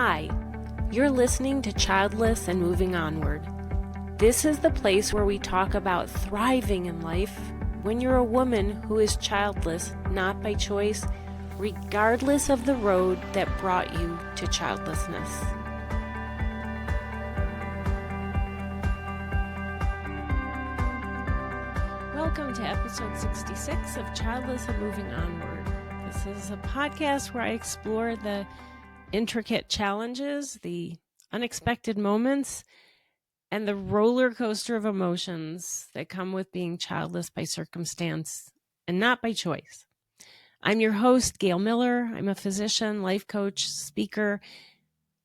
Hi, you're listening to Childless and Moving Onward. This is the place where we talk about thriving in life when you're a woman who is childless, not by choice, regardless of the road that brought you to childlessness. Welcome to episode 66 of Childless and Moving Onward. This is a podcast where I explore the intricate challenges, the unexpected moments, and the roller coaster of emotions that come with being childless by circumstance and not by choice. I'm your host, Gail Miller. I'm a physician, life coach, speaker,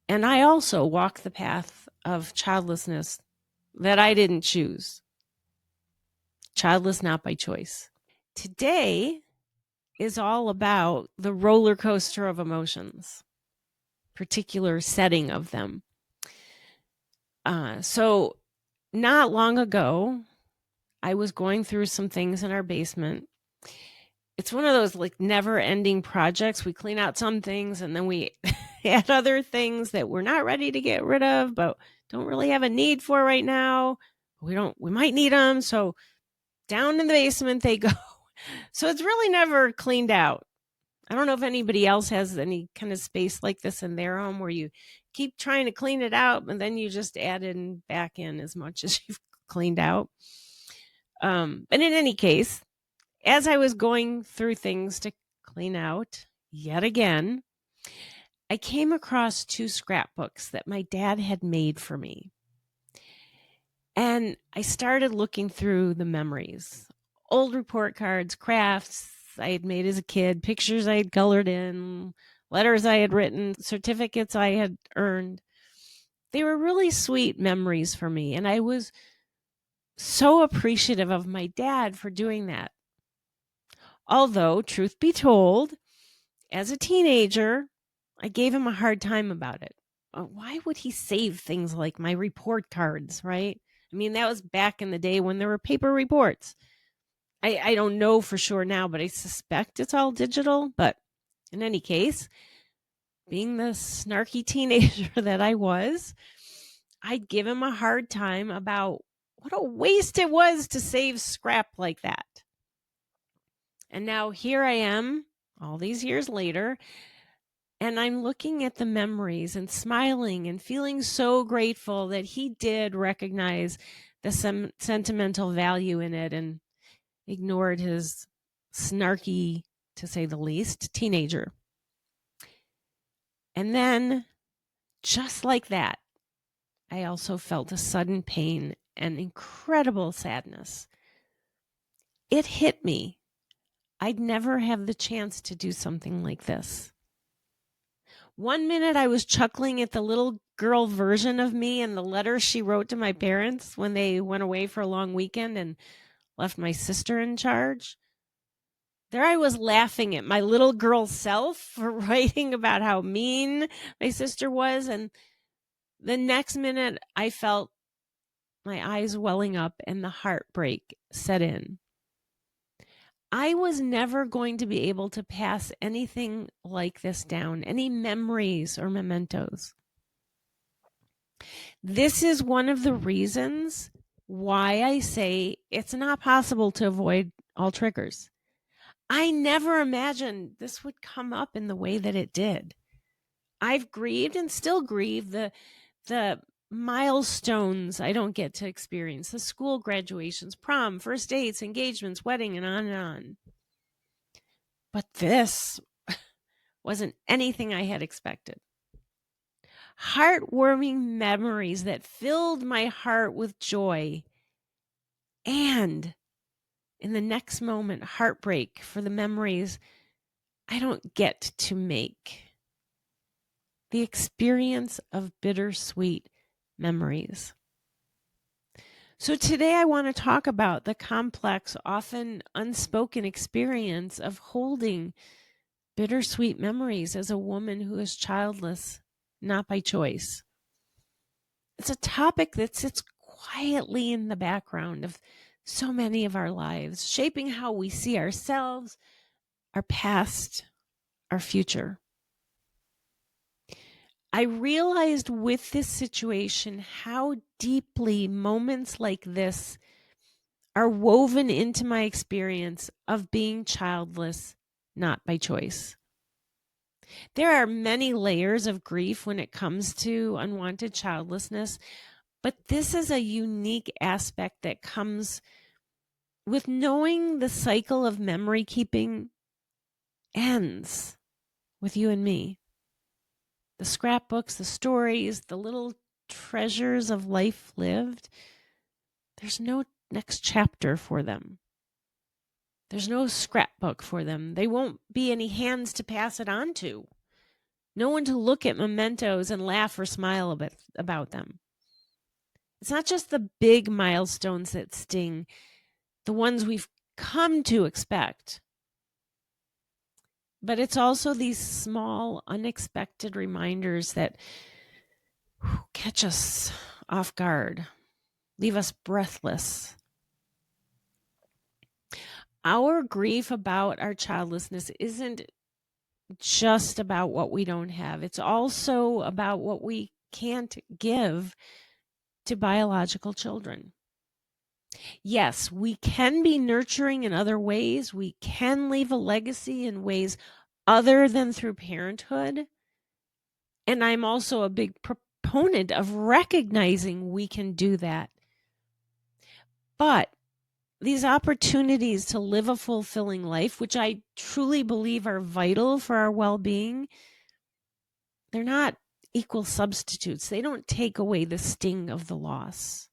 and I also walk the path of childlessness that I didn't choose. Childless not by choice. Today is all about the roller coaster of emotions, particular setting of them. So not long ago, I was going through some things in our basement. It's one of those like never ending projects. We clean out some things and then we add other things that we're not ready to get rid of, but don't really have a need for right now. We might need them. So down in the basement they go. So it's really never cleaned out. I don't know if anybody else has any kind of space like this in their home where you keep trying to clean it out, and then you just add in back in as much as you've cleaned out. But in any case, as I was going through things to clean out yet again, I came across 2 scrapbooks that my dad had made for me. And I started looking through the memories, old report cards, crafts I had made as a kid, pictures I had colored in, letters I had written, certificates I had earned. They were really sweet memories for me, and I was so appreciative of my dad for doing that. Although, truth be told, as a teenager, I gave him a hard time about it. Why would he save things like my report cards, right? I mean, that was back in the day when there were paper reports. I don't know for sure now, but I suspect it's all digital. But in any case, being the snarky teenager that I was, I'd give him a hard time about what a waste it was to save scrap like that. And now here I am, all these years later, and I'm looking at the memories and smiling and feeling so grateful that he did recognize the sentimental value in it and ignored his snarky, to say the least, teenager. And then, just like that, I also felt a sudden pain and incredible sadness. It hit me. I'd never have the chance to do something like this. One minute I was chuckling at the little girl version of me and the letters she wrote to my parents when they went away for a long weekend and left my sister in charge. There I was laughing at my little girl self for writing about how mean my sister was. And the next minute I felt my eyes welling up and the heartbreak set in. I was never going to be able to pass anything like this down, any memories or mementos. This is one of the reasons why I say it's not possible to avoid all triggers. I never imagined this would come up in the way that it did. I've grieved and still grieve the milestones I don't get to experience, the school graduations, prom, first dates, engagements, wedding, and on. But this wasn't anything I had expected. Heartwarming memories that filled my heart with joy, and in the next moment, heartbreak for the memories I don't get to make. The experience of bittersweet memories. So today I want to talk about the complex, often unspoken experience of holding bittersweet memories as a woman who is childless, not by choice. It's a topic that sits quietly in the background of so many of our lives, shaping how we see ourselves, our past, our future. I realized with this situation how deeply moments like this are woven into my experience of being childless, not by choice. There are many layers of grief when it comes to unwanted childlessness, but this is a unique aspect that comes with knowing the cycle of memory keeping ends with you and me. The scrapbooks, the stories, the little treasures of life lived, there's no next chapter for them. There's no scrapbook for them. They won't be any hands to pass it on to. No one to look at mementos and laugh or smile about them. It's not just the big milestones that sting, the ones we've come to expect, but it's also these small, unexpected reminders that catch us off guard, leave us breathless. Our grief about our childlessness isn't just about what we don't have. It's also about what we can't give to biological children. Yes, we can be nurturing in other ways. We can leave a legacy in ways other than through parenthood. And I'm also a big proponent of recognizing we can do that. But these opportunities to live a fulfilling life, which I truly believe are vital for our well-being, they're not equal substitutes. They don't take away the sting of the loss.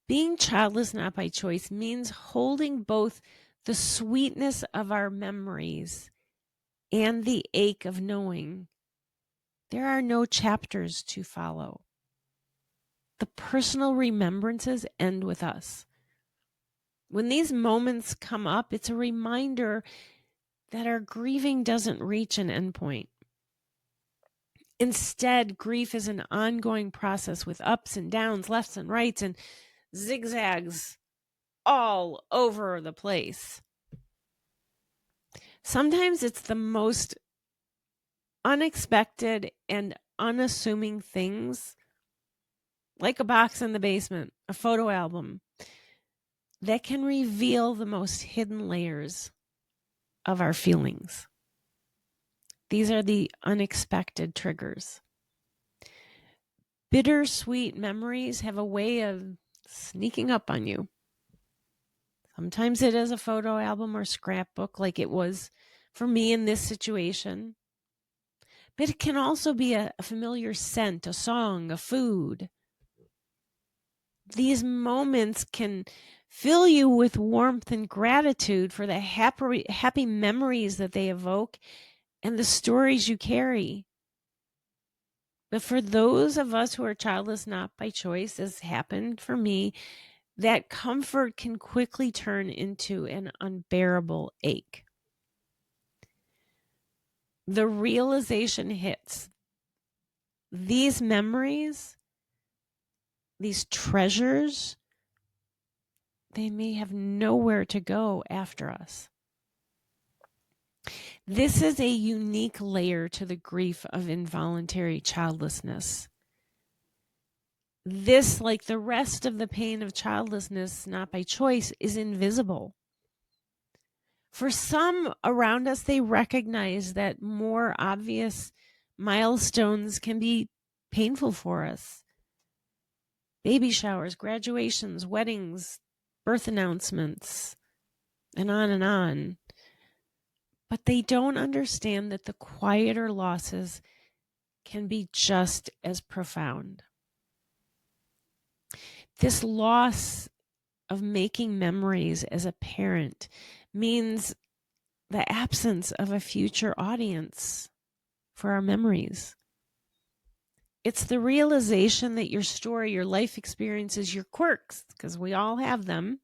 Being childless not by choice means holding both the sweetness of our memories and the ache of knowing there are no chapters to follow. The personal remembrances end with us. When these moments come up, it's a reminder that our grieving doesn't reach an endpoint. Instead, grief is an ongoing process with ups and downs, lefts and rights, and zigzags all over the place. Sometimes it's the most unexpected and unassuming things, like a box in the basement, a photo album, that can reveal the most hidden layers of our feelings. These are the unexpected triggers. Bittersweet memories have a way of sneaking up on you. Sometimes it is a photo album or scrapbook, like it was for me in this situation. But it can also be a familiar scent, a song, a food. These moments can fill you with warmth and gratitude for the happy memories that they evoke and the stories you carry. But for those of us who are childless not by choice, as happened for me, that comfort can quickly turn into an unbearable ache. The realization hits. These memories, these treasures, they may have nowhere to go after us. This is a unique layer to the grief of involuntary childlessness. This, like the rest of the pain of childlessness not by choice, is invisible. For some around us, they recognize that more obvious milestones can be painful for us. Baby showers, graduations, weddings, birth announcements, and on and on. But they don't understand that the quieter losses can be just as profound. This loss of making memories as a parent means the absence of a future audience for our memories. It's the realization that your story, your life experiences, your quirks, because we all have them,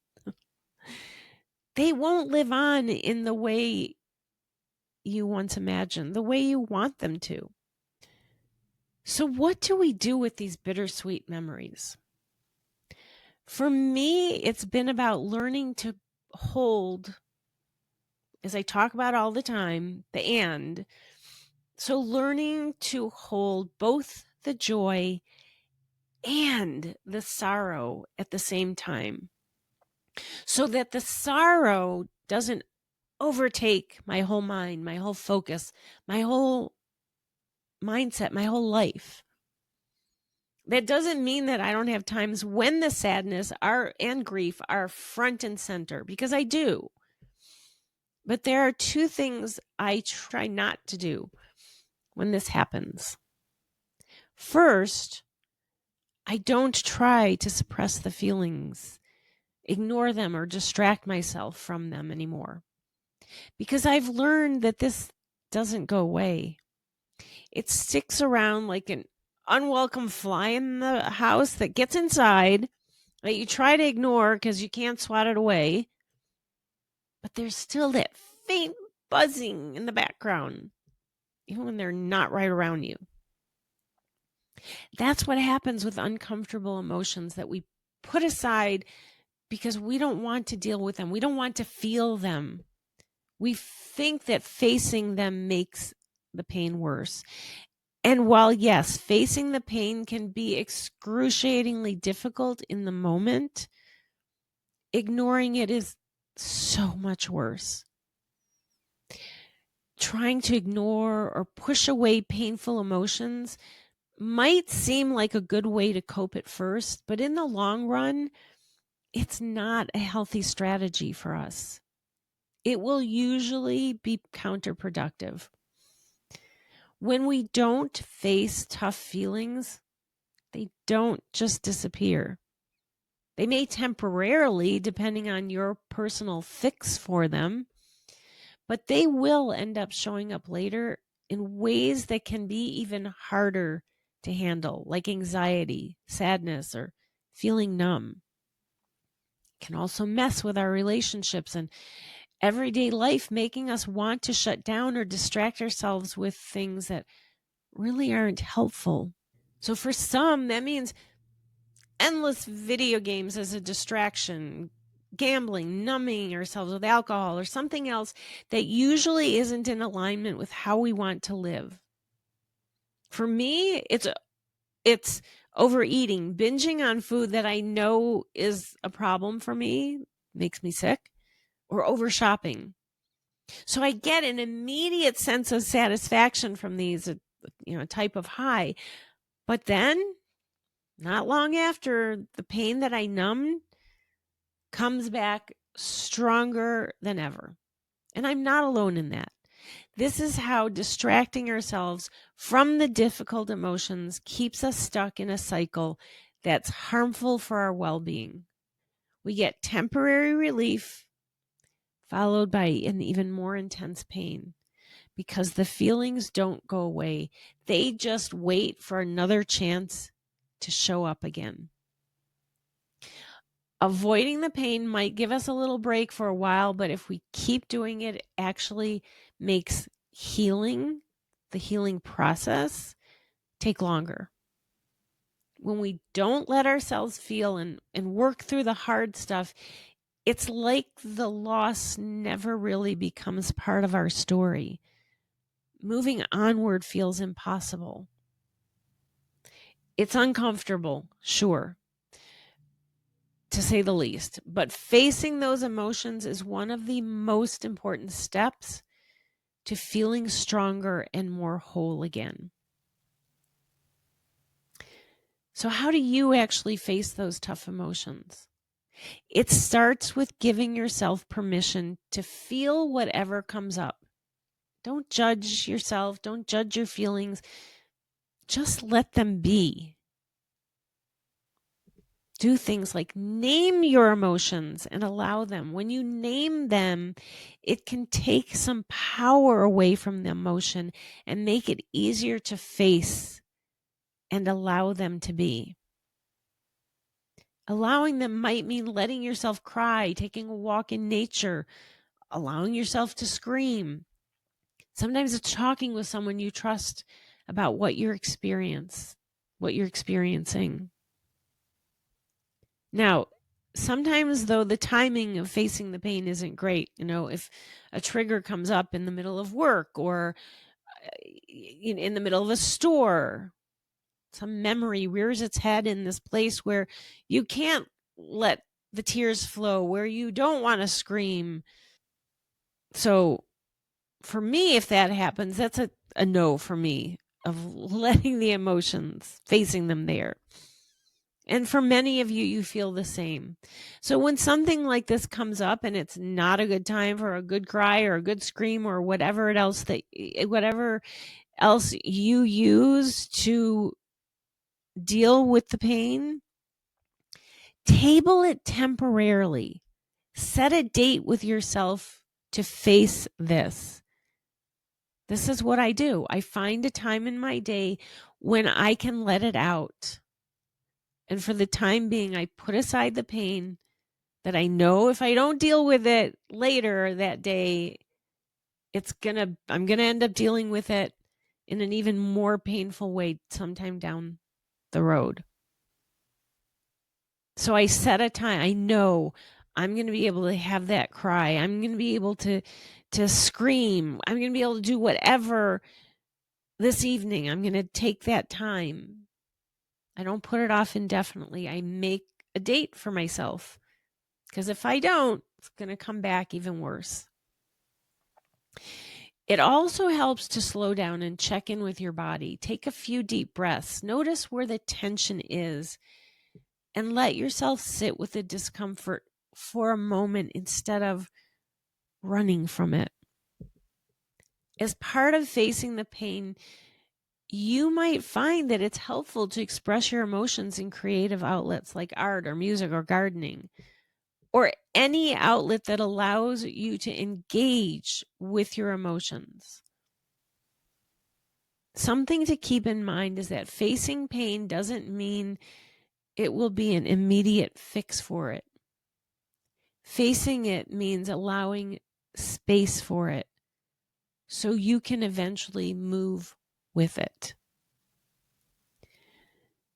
they won't live on in the way you once imagined, the way you want them to. So what do we do with these bittersweet memories? For me, it's been about learning to hold, as I talk about all the time, the and, So learning to hold both the joy and the sorrow at the same time so that the sorrow doesn't overtake my whole mind, my whole focus, my whole mindset, my whole life. That doesn't mean that I don't have times when the sadness and grief are front and center, because I do. But there are two things I try not to do when this happens. First, I don't try to suppress the feelings, ignore them, or distract myself from them anymore. Because I've learned that this doesn't go away. It sticks around like an unwelcome fly in the house that gets inside, that you try to ignore because you can't swat it away. But there's still that faint buzzing in the background, even when they're not right around you. That's what happens with uncomfortable emotions that we put aside because we don't want to deal with them. We don't want to feel them. We think that facing them makes the pain worse. And while, yes, facing the pain can be excruciatingly difficult in the moment, ignoring it is so much worse. Trying to ignore or push away painful emotions might seem like a good way to cope at first, but in the long run, it's not a healthy strategy for us. It will usually be counterproductive. When we don't face tough feelings, they don't just disappear. They may temporarily, depending on your personal fix for them, but they will end up showing up later in ways that can be even harder to handle, like anxiety, sadness, or feeling numb. It can also mess with our relationships and everyday life, making us want to shut down or distract ourselves with things that really aren't helpful. So for some, that means endless video games as a distraction, gambling, numbing ourselves with alcohol or something else that usually isn't in alignment with how we want to live. For me, it's overeating, binging on food that I know is a problem for me, makes me sick, or over shopping. So I get an immediate sense of satisfaction from these, a type of high. But then, not long after, the pain that I numbed comes back stronger than ever. And I'm not alone in that. This is how distracting ourselves from the difficult emotions keeps us stuck in a cycle that's harmful for our well-being. We get temporary relief followed by an even more intense pain because the feelings don't go away. They just wait for another chance to show up again. Avoiding the pain might give us a little break for a while, but if we keep doing it, it actually makes the healing process, take longer. When we don't let ourselves feel and work through the hard stuff, it's like the loss never really becomes part of our story. Moving onward feels impossible. It's uncomfortable, sure, to say the least, but facing those emotions is one of the most important steps to feeling stronger and more whole again. So how do you actually face those tough emotions? It starts with giving yourself permission to feel whatever comes up. Don't judge yourself. Don't judge your feelings. Just let them be. Do things like name your emotions and allow them. When you name them, it can take some power away from the emotion and make it easier to face and allow them to be. Allowing them might mean letting yourself cry, taking a walk in nature, allowing yourself to scream. Sometimes it's talking with someone you trust about what you're experiencing. Now, sometimes though, the timing of facing the pain isn't great. If a trigger comes up in the middle of work or in the middle of a store. Some memory rears its head in this place where you can't let the tears flow, where you don't want to scream. So for me, if that happens, that's a no for me, of letting the emotions, facing them there. And for many of you, you feel the same. So when something like this comes up and it's not a good time for a good cry or a good scream or whatever else you use to deal with the pain, table it temporarily. Set a date with yourself to face this. This is what I do. I find a time in my day when I can let it out. And for the time being, I put aside the pain that I know if I don't deal with it later that day, I'm going to end up dealing with it in an even more painful way sometime down the road. So I set a time. I know I'm going to be able to have that cry. I'm going to be able to scream. I'm going to be able to do whatever this evening. I'm going to take that time. I don't put it off indefinitely. I make a date for myself, because if I don't, it's going to come back even worse. It also helps to slow down and check in with your body. Take a few deep breaths. Notice where the tension is and let yourself sit with the discomfort for a moment instead of running from it. As part of facing the pain, you might find that it's helpful to express your emotions in creative outlets like art or music or gardening, or any outlet that allows you to engage with your emotions. Something to keep in mind is that facing pain doesn't mean it will be an immediate fix for it. Facing it means allowing space for it so you can eventually move with it.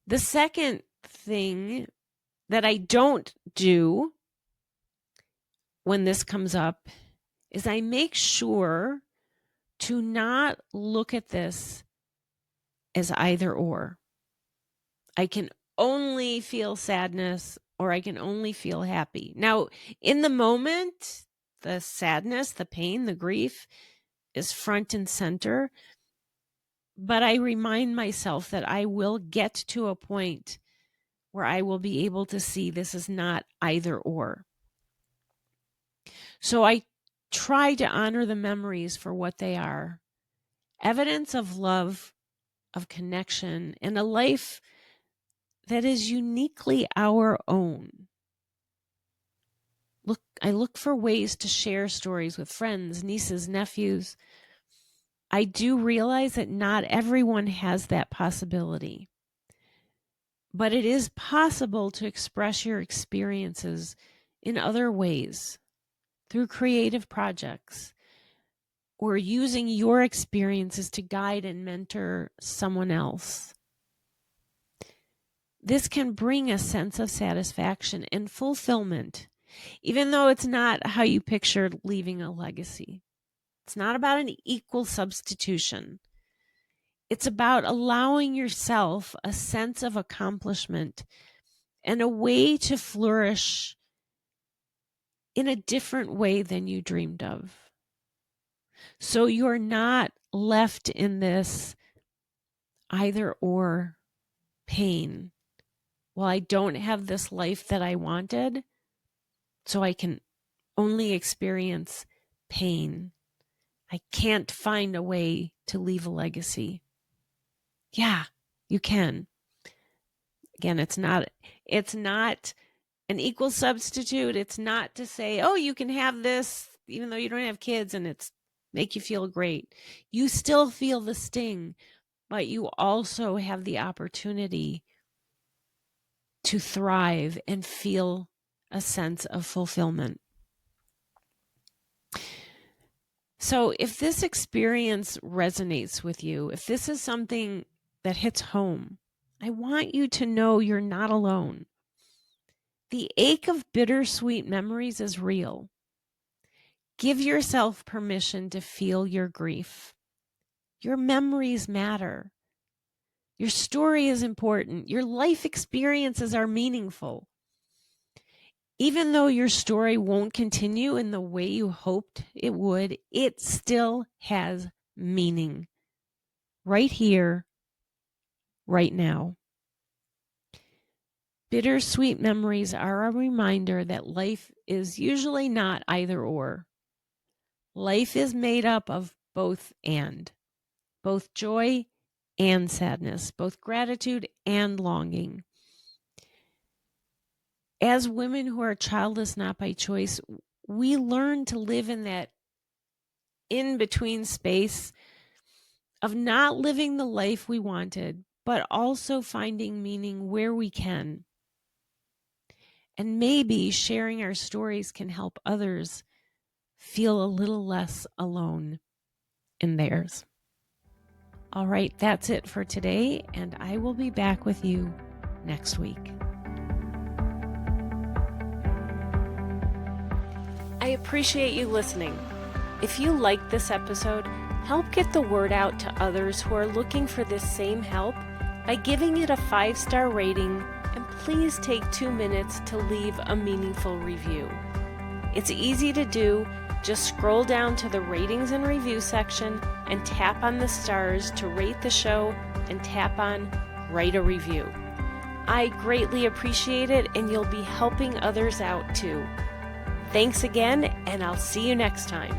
The second thing that I don't do when this comes up is I make sure to not look at this as either or. I can only feel sadness or I can only feel happy. Now, in the moment, the sadness, the pain, the grief is front and center. But I remind myself that I will get to a point where I will be able to see this is not either or. So I try to honor the memories for what they are. Evidence of love, of connection, and a life that is uniquely our own. I look for ways to share stories with friends, nieces, nephews. I do realize that not everyone has that possibility, but it is possible to express your experiences in other ways, through creative projects, or using your experiences to guide and mentor someone else. This can bring a sense of satisfaction and fulfillment, even though it's not how you pictured leaving a legacy. It's not about an equal substitution. It's about allowing yourself a sense of accomplishment and a way to flourish in a different way than you dreamed of. So you're not left in this either or pain. Well, I don't have this life that I wanted, so I can only experience pain. I can't find a way to leave a legacy. Yeah, you can. Again, it's not an equal substitute. It's not to say, oh, you can have this even though you don't have kids and it's make you feel great. You still feel the sting, but you also have the opportunity to thrive and feel a sense of fulfillment. So if this experience resonates with you, if this is something that hits home, I want you to know you're not alone. The ache of bittersweet memories is real. Give yourself permission to feel your grief. Your memories matter. Your story is important. Your life experiences are meaningful. Even though your story won't continue in the way you hoped it would, it still has meaning. Right here, right now. Bittersweet memories are a reminder that life is usually not either or. Life is made up of both and, both joy and sadness, both gratitude and longing. As women who are childless not by choice, we learn to live in that in-between space of not living the life we wanted, but also finding meaning where we can. And maybe sharing our stories can help others feel a little less alone in theirs. All right, that's it for today, and I will be back with you next week. I appreciate you listening. If you liked this episode, help get the word out to others who are looking for this same help by giving it a 5-star rating, and please take 2 minutes to leave a meaningful review. It's easy to do. Just scroll down to the ratings and review section and tap on the stars to rate the show and tap on write a review. I greatly appreciate it, and you'll be helping others out too. Thanks again, and I'll see you next time.